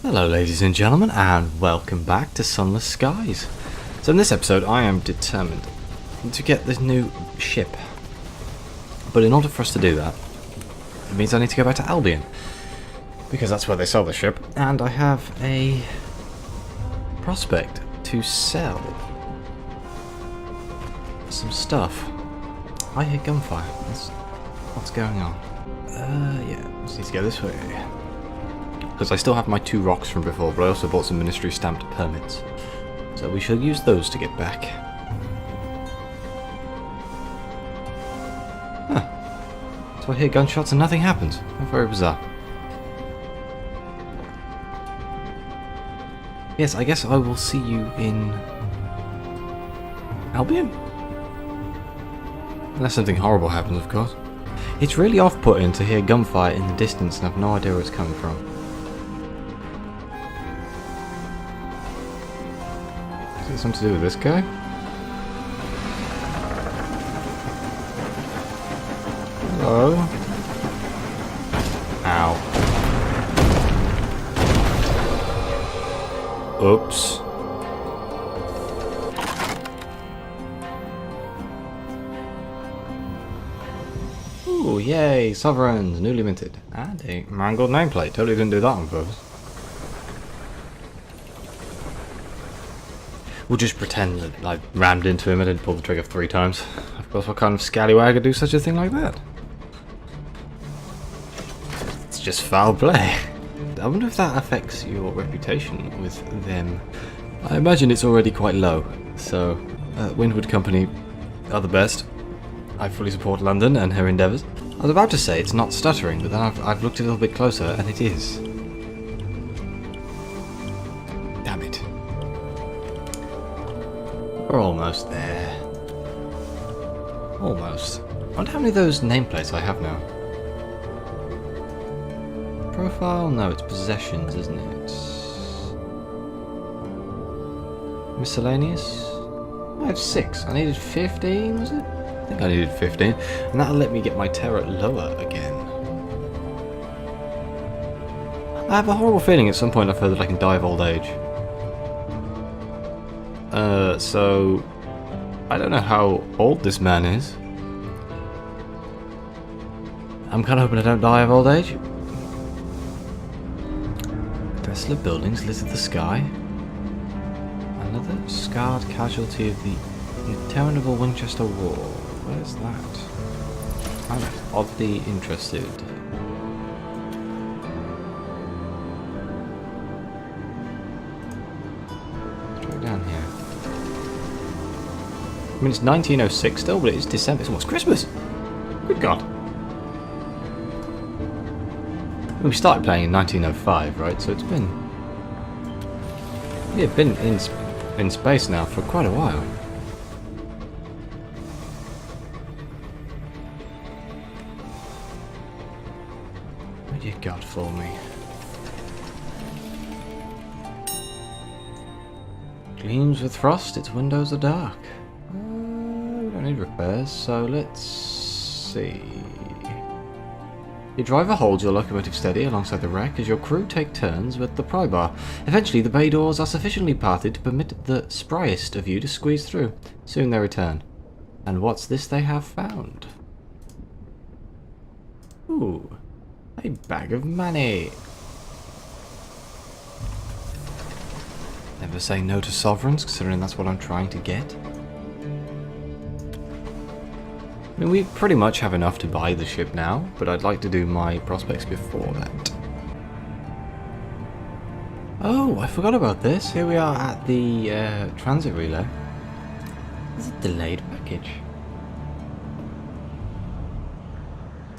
Hello ladies and gentlemen, and welcome back to Sunless Skies. So in this episode I am determined to get this new ship. But in order for us to do that, it means I need to go back to Albion. Because that's where they sell the ship, and I have a prospect to sell some stuff. I hear gunfire. What's going on? Yeah, just need to go this way. Because I still have my 2 rocks from before, but I also bought some ministry stamped permits. So we shall use those to get back. Huh. So I hear gunshots and nothing happens. How very bizarre. Yes, I guess I will see you in Albion? Unless something horrible happens, of course. It's really off-putting to hear gunfire in the distance and have no idea where it's coming from. Is it something to do with this guy? Hello? Ow. Oops. Ooh, yay, sovereigns, newly minted. And a mangled nameplate. Totally didn't do that on purpose. We'll just pretend that I rammed into him and didn't pull the trigger 3 times. Of course, what kind of scallywag would do such a thing like that? It's just foul play. I wonder if that affects your reputation with them. I imagine it's already quite low, so Windward Company are the best. I fully support London and her endeavours. I was about to say it's not stuttering, but then I've looked a little bit closer and it is. Damn it. We're almost there. Almost. I wonder how many of those nameplates I have now. Profile? No, it's possessions, isn't it? Miscellaneous? I have 6. I needed 15, was it? I think I needed 15. And that'll let me get my terror lower again. I have a horrible feeling at some point I've heard that I can die of old age. So I don't know how old this man is. I'm kind of hoping I don't die of old age. Desolate buildings litter the sky. Another scarred casualty of the interminable Winchester War. Where's that? I'm oddly interested. Straight down here. I mean, it's 1906 still, but it is December. It's almost Christmas. Good God. We started playing in 1905, right? So it's been... yeah, been in space now for quite a while. What do you got for me? Gleams with frost, its windows are dark. We don't need repairs, so let's see. Your driver holds your locomotive steady alongside the wreck as your crew take turns with the pry bar. Eventually, the bay doors are sufficiently parted to permit the spryest of you to squeeze through. Soon they return. And what's this they have found? Ooh, a bag of money. Never say no to sovereigns, considering that's what I'm trying to get. I mean, we pretty much have enough to buy the ship now, but I'd like to do my prospects before that. Oh, I forgot about this. Here we are at the transit relay. Is it delayed package?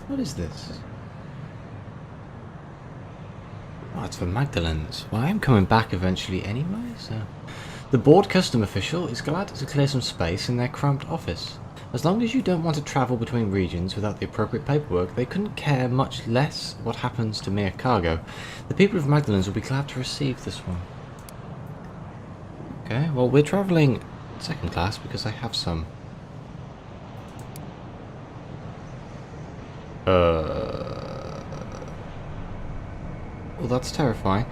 What is this? Oh, it's for Magdalene's. Well, I am coming back eventually anyway, so... The board custom official is glad to clear some space in their cramped office. As long as you don't want to travel between regions without the appropriate paperwork, they couldn't care much less what happens to mere cargo. The people of Magdalene's will be glad to receive this one. Okay, well, we're travelling second class because I have some. Well, that's terrifying.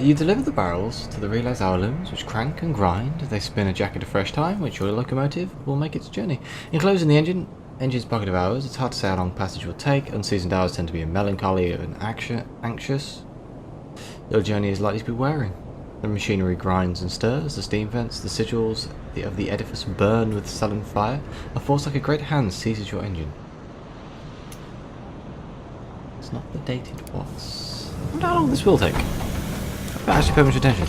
You deliver the barrels to the relays hour looms, which crank and grind. They spin a jacket of fresh time, which your locomotive will make its journey. Enclosed in the engine's pocket of hours, it's hard to say how long passage will take. Unseasoned hours tend to be a melancholy and anxious. Your journey is likely to be wearing. The machinery grinds and stirs, the steam vents, the sigils of the edifice burn with sullen fire. A force like a great hand seizes your engine. It's not the date it was. I wonder how long this will take. I've got actually pay much attention.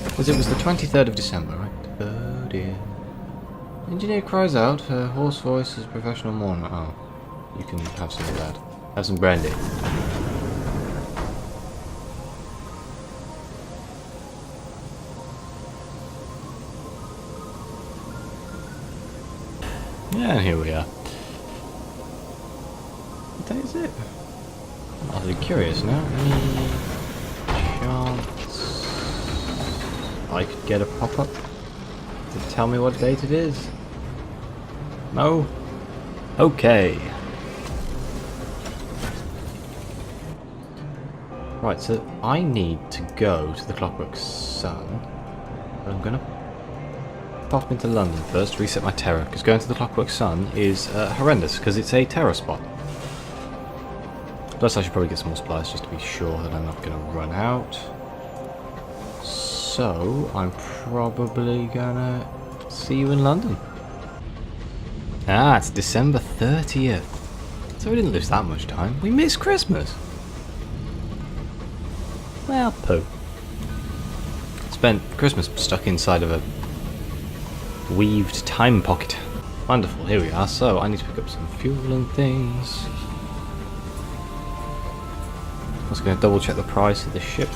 Because it was the 23rd of December, right? Oh dear. Engineer cries out, her hoarse voice is professional mourner. Oh, you can have some of that. Have some brandy. Yeah, and here we are. What day is it? I'm really curious now. Any chance I could get a pop-up to tell me what date it is? No? Okay. Right, so I need to go to the Clockwork Sun. But I'm gonna pop into London first, reset my terror, because going to the Clockwork Sun is horrendous, because it's a terror spot. Plus I should probably get some more supplies just to be sure that I'm not going to run out. So, I'm probably gonna see you in London. Ah, it's December 30th. So we didn't lose that much time. We missed Christmas. Well, poo. Spent Christmas stuck inside of a weaved time pocket. Wonderful, here we are. So, I need to pick up some fuel and things. I was going to double check the price of the ship.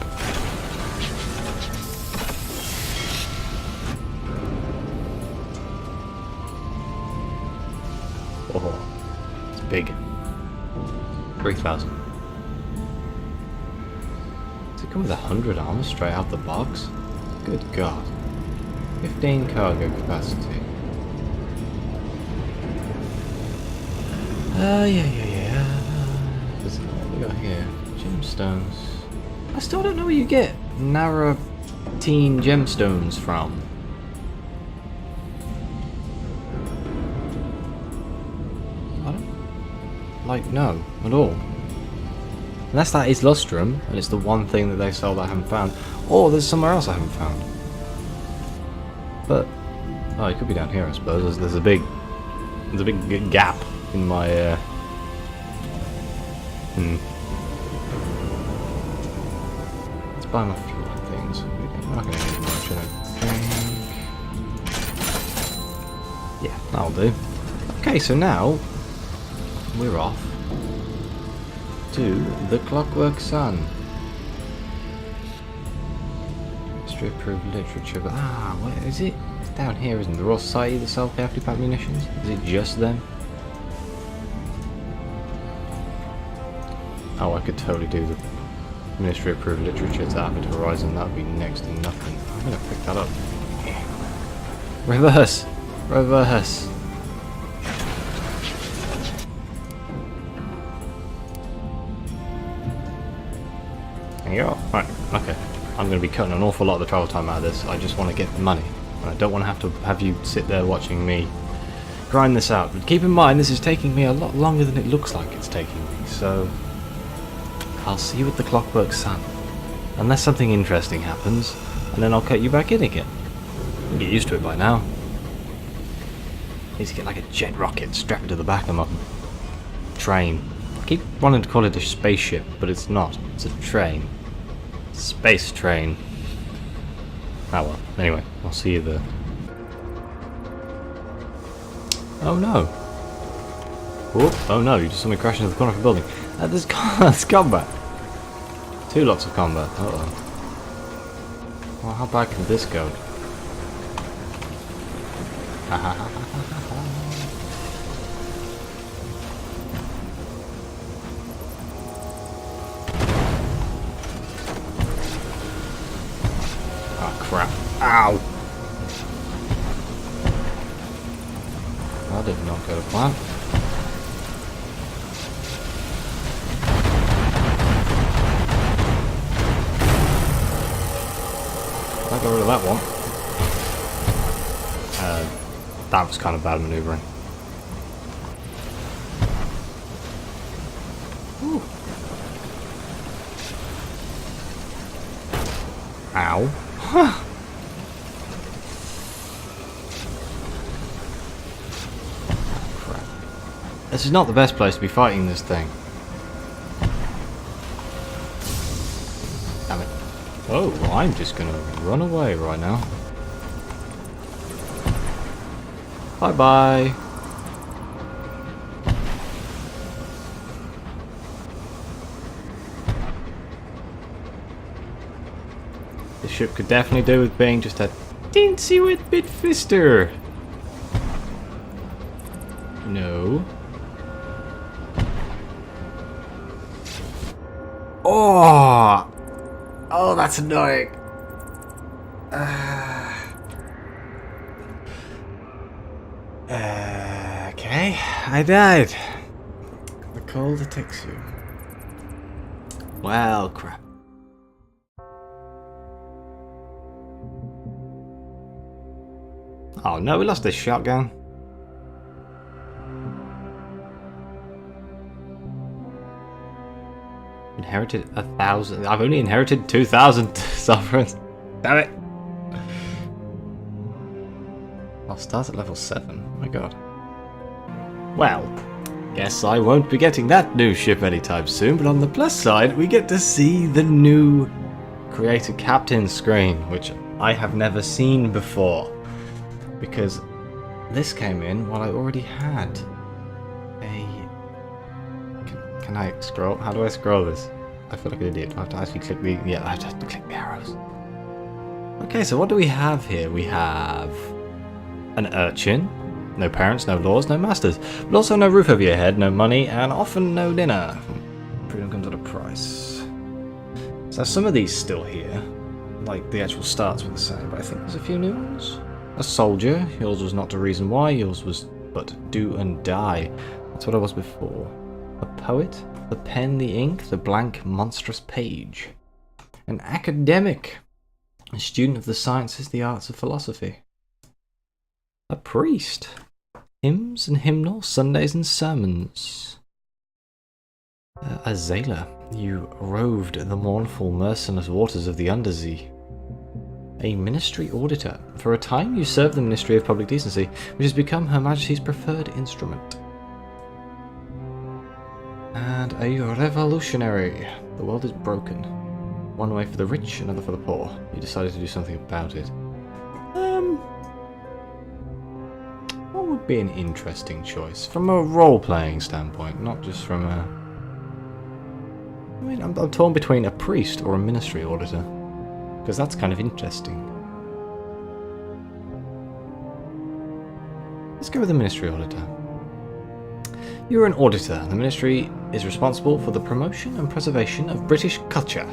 Oh, it's big. 3,000. Does it come with 100 armor straight out the box? Good God. 15 cargo capacity. Yeah. What we got here? Gemstones. I still don't know where you get Narratine gemstones from. I don't... Like, no, at all. Unless that is Lustrum, and it's the one thing that they sell that I haven't found. Or there's somewhere else I haven't found. But, oh, it could be down here, I suppose. There's a big gap in my, Let's buy my fuel and things. We're not going to need much, I don't think. Yeah, that'll do. Okay, so now, we're off to the Clockwork Sun. History-approved literature, but where is it? It's down here, isn't it? The Royal Society, the self-carefully packed munitions? Is it just them? Oh, I could totally do the Ministry-approved literature to Avid Horizon. That would be next to nothing. I'm gonna pick that up. Reverse! Reverse! There you go. Right, okay. I'm going to be cutting an awful lot of the travel time out of this. I just want to get the money. And I don't want to have you sit there watching me grind this out. But keep in mind, this is taking me a lot longer than it looks like it's taking me. So, I'll see you at the Clockwork Sun. Unless something interesting happens, and then I'll cut you back in again. You'll get used to it by now. Need to get like a jet rocket strapped to the back of my train. I keep wanting to call it a spaceship, but it's not. It's a train. Space train. Ah well. Anyway, I'll see you there. Oh no. Oh no, you just saw me crash into the corner of a building. There's combat. Two lots of combat. Uh-oh. Well, how bad can this go? Oh crap. Ow! That did not go to plan. got rid of that one. That was kind of bad manoeuvring. Ooh. Ow. Huh. Crap. This is not the best place to be fighting this thing. Damn it. Oh, I'm just gonna run away right now. Bye-bye. This ship could definitely do with being just a teensy wet bit fister. No. Oh! Oh, that's annoying. Okay, I died. The cold takes you. Well, crap. Oh no, we lost this shotgun. Inherited 1,000. I've only inherited 2,000 sovereigns. Damn it. I'll start at level 7. Oh my god. Well, guess I won't be getting that new ship anytime soon, but on the plus side, we get to see the new Create a Captain screen, which I have never seen before. Because this came in while I already had a... Can I scroll? How do I scroll this? I feel like an idiot. I have to actually click the... Yeah, I have to click the arrows. Okay, so what do we have here? We have an urchin. No parents, no laws, no masters. But also no roof over your head, no money, and often no dinner. Freedom comes at a price. So some of these still here. Like, the actual starts were the same, but I think there's a few new ones. A soldier. Yours was not to reason why. Yours was but do and die. That's what I was before. A poet. The pen, the ink, the blank, monstrous page. An academic. A student of the sciences, the arts, of philosophy. A priest. Hymns and hymnals, Sundays and sermons. A sailor. You roved the mournful, merciless waters of the undersea. A ministry auditor. For a time you served the Ministry of Public Decency, which has become Her Majesty's preferred instrument. And a revolutionary. The world is broken. One way for the rich, another for the poor. You decided to do something about it. What would be an interesting choice? From a role-playing standpoint, not just from a... I mean, I'm torn between a priest or a ministry auditor. Because that's kind of interesting. Let's go with the ministry auditor. You're an auditor. The ministry is responsible for the promotion and preservation of British culture.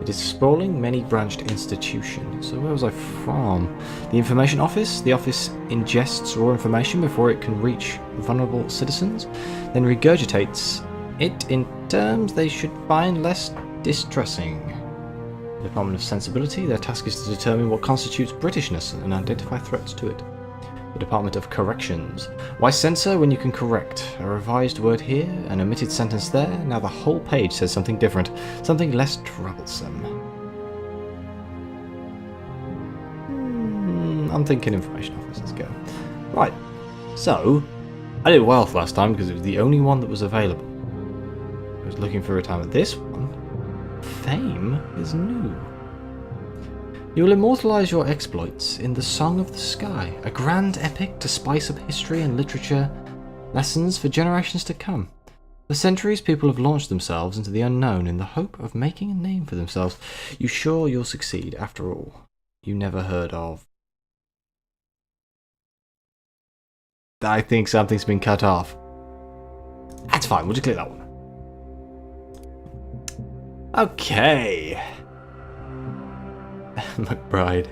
It is a sprawling, many-branched institution. So where was I from? The information office. The office ingests raw information before it can reach vulnerable citizens, then regurgitates it in terms they should find less distressing. The Department of Sensibility. Their task is to determine what constitutes Britishness and identify threats to it. The Department of Corrections. Why censor when you can correct? A revised word here, an omitted sentence there, now the whole page says something different, something less troublesome. I'm thinking Information Office, let's go. Right, so, I did Wealth last time because it was the only one that was available. I was looking for a time at this one. Fame is new. You will immortalize your exploits in the Song of the Sky, a grand epic to spice up history and literature lessons for generations to come. For centuries, people have launched themselves into the unknown in the hope of making a name for themselves. You sure you'll succeed, after all? You never heard of... I think something's been cut off. That's fine, we'll just click that one. Okay. McBride.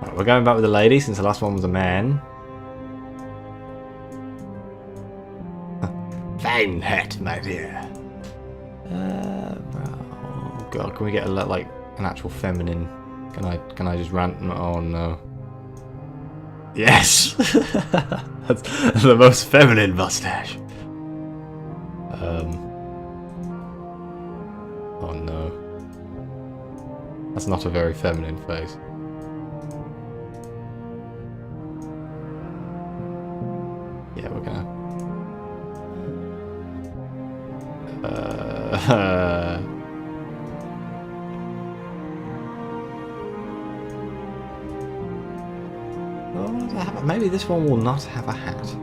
Right, we're going back with a lady since the last one was a man. Fine hat, my dear. Oh god, can we get a like an actual feminine Can I just rant? Oh no. Yes! That's the most feminine mustache. Oh no. That's not a very feminine face. Yeah, we're gonna... Oh, maybe this one will not have a hat.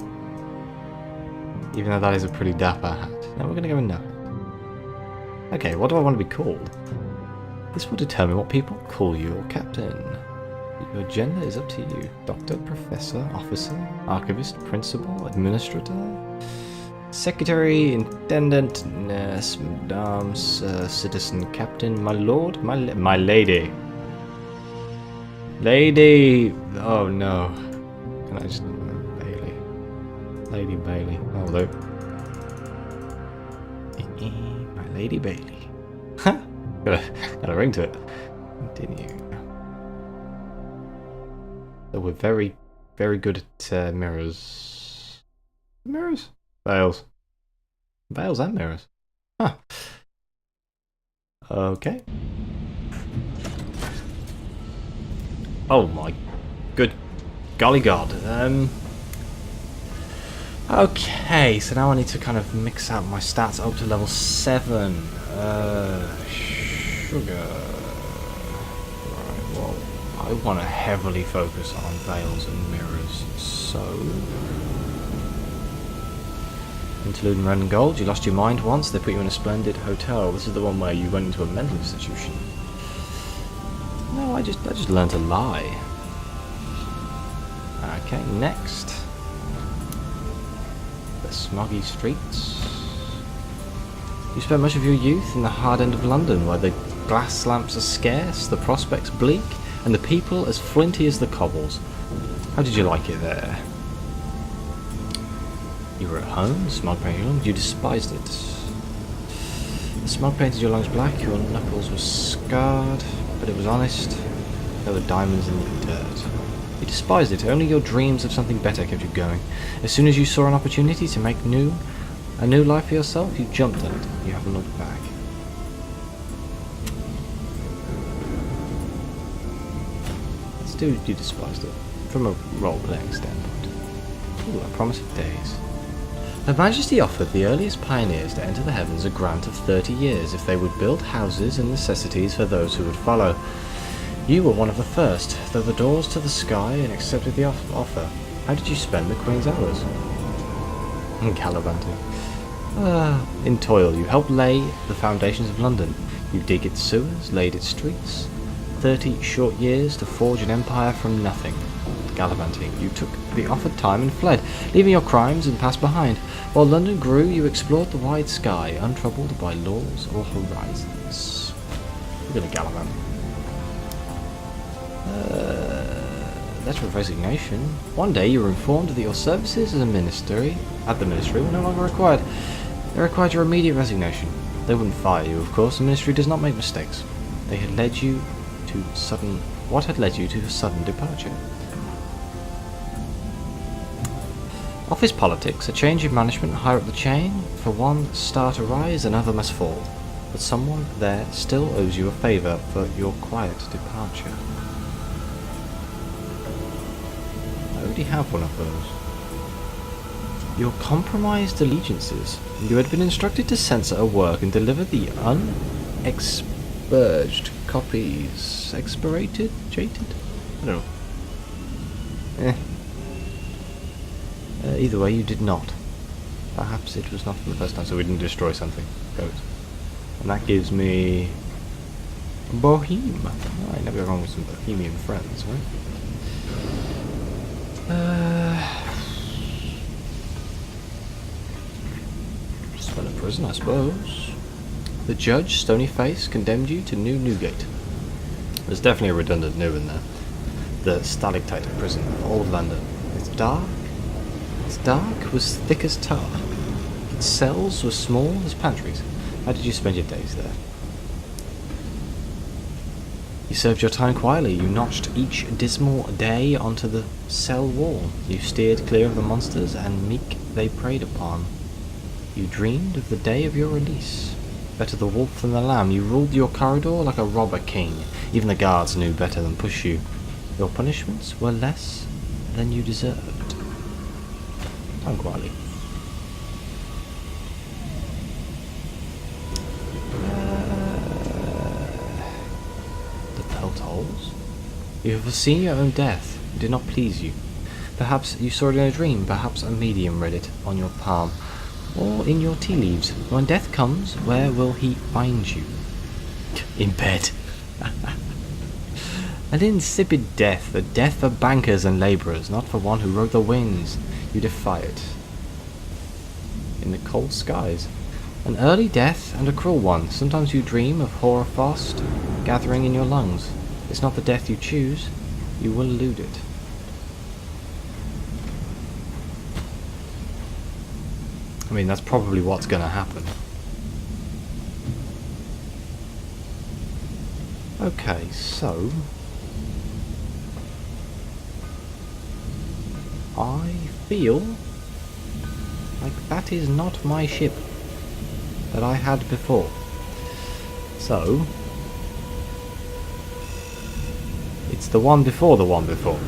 Even though that is a pretty dapper hat. No, we're gonna go with no. Okay, what do I want to be called? This will determine what people call you or captain. Your gender is up to you. Doctor, professor, officer, archivist, principal, administrator, secretary, intendant, nurse, madame, citizen, captain, my lord, my lady. Lady! Oh no. Can I just... Bailey. Lady Bailey. Although... My Lady Bailey. Ha! Got a ring to it. Continue. So we're very, very good at mirrors. Mirrors? Veils. Veils and mirrors. Huh. Okay. Oh my good golly god. Okay, so now I need to kind of mix out my stats up to level 7. Sugar. Right, well, I want to heavily focus on veils and mirrors, so... Interlude in red and gold, you lost your mind once, they put you in a splendid hotel. This is the one where you went into a mental institution. No, I just learned to lie. Okay, next. The smoggy streets. You spent much of your youth in the hard end of London, where the glass lamps are scarce, the prospects bleak, and the people as flinty as the cobbles. How did you like it there? You were at home, smog painted your lungs, you despised it. The smog painted your lungs black, your knuckles were scarred, but it was honest. There were diamonds in the dirt. You despised it, only your dreams of something better kept you going. As soon as you saw an opportunity to make a new life for yourself, you jumped at it. You haven't looked back. Let's do you despised it, from a role-playing standpoint. Ooh, a promise of days. Her Majesty offered the earliest pioneers to enter the heavens a grant of 30 years if they would build houses and necessities for those who would follow. You were one of the first, though the doors to the sky, and accepted the offer. How did you spend the Queen's hours? Gallivanting. In toil, you helped lay the foundations of London. You dig its sewers, laid its streets. 30 short years to forge an empire from nothing. Gallivanting, you took the offered time and fled, leaving your crimes and past behind. While London grew, you explored the wide sky, untroubled by laws or horizons. You're gonna gallivant. Letter of resignation. One day you were informed that your services as a ministry at the ministry were no longer required. They required your immediate resignation. They wouldn't fire you, of course. The ministry does not make mistakes. They had led you to sudden... What had led you to a sudden departure? Office politics, a change in management higher up the chain. For one star to rise, another must fall. But someone there still owes you a favour for your quiet departure. I already have one of those. Your compromised allegiances. You had been instructed to censor a work and deliver the unexpurged copies. Expirated? Jaded? I don't know. Either way, you did not. Perhaps it was not for the first time, so we didn't destroy something. Goat. And that gives me... Boheme. Oh, I never go wrong with some Bohemian friends, right? Spent in prison, I suppose. The judge, stony face, condemned you to New Newgate. There's definitely a redundant new in there. The stalactite of prison, old London. It's dark. Its dark was thick as tar. Its cells were small as pantries. How did you spend your days there? You served your time quietly. You notched each dismal day onto the cell wall. You steered clear of the monsters and meek they preyed upon. You dreamed of the day of your release. Better the wolf than the lamb. You ruled your corridor like a robber king. Even the guards knew better than push you. Your punishments were less than you deserved. Time quietly. Holes. You have foreseen your own death. It did not please you. Perhaps you saw it in a dream. Perhaps a medium read it on your palm, or in your tea leaves. When death comes, where will he find you? In bed. An insipid death, a death for bankers and labourers, not for one who rode the winds. You defy it. In the cold skies. An early death and a cruel one. Sometimes you dream of hoarfrost gathering in your lungs. It's not the death you choose. You will elude it. I mean, that's probably what's going to happen. Okay, so I feel like that is not my ship that I had before. So it's the one before the one before.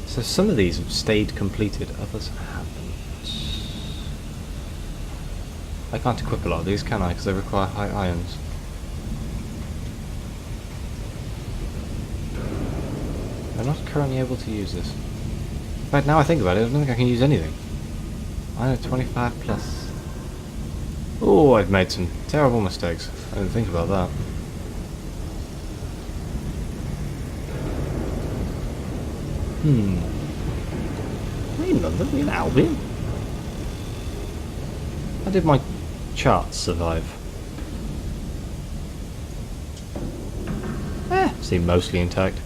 So some of these have stayed completed, others haven't. I can't equip a lot of these, can I? Because they require high irons. I'm not currently able to use this. In fact, now I think about it, I don't think I can use anything. I know 25 plus. Oh, I've made some terrible mistakes. I didn't think about that. Are we in London? Are we in Albion? How did my charts survive? Seem mostly intact.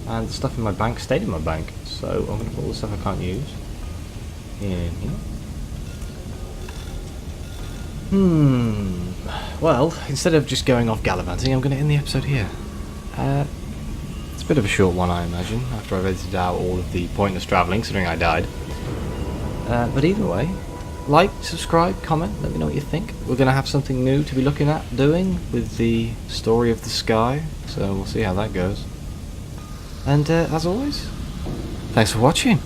And the stuff in my bank stayed in my bank, so I'm going to put all the stuff I can't use in here. Well, instead of just going off gallivanting, I'm going to end the episode here. It's a bit of a short one, I imagine, after I've edited out all of the pointless travelling, considering I died. But either way, like, subscribe, comment, let me know what you think. We're going to have something new to be looking at doing with the story of the sky, so we'll see how that goes. And as always, thanks for watching.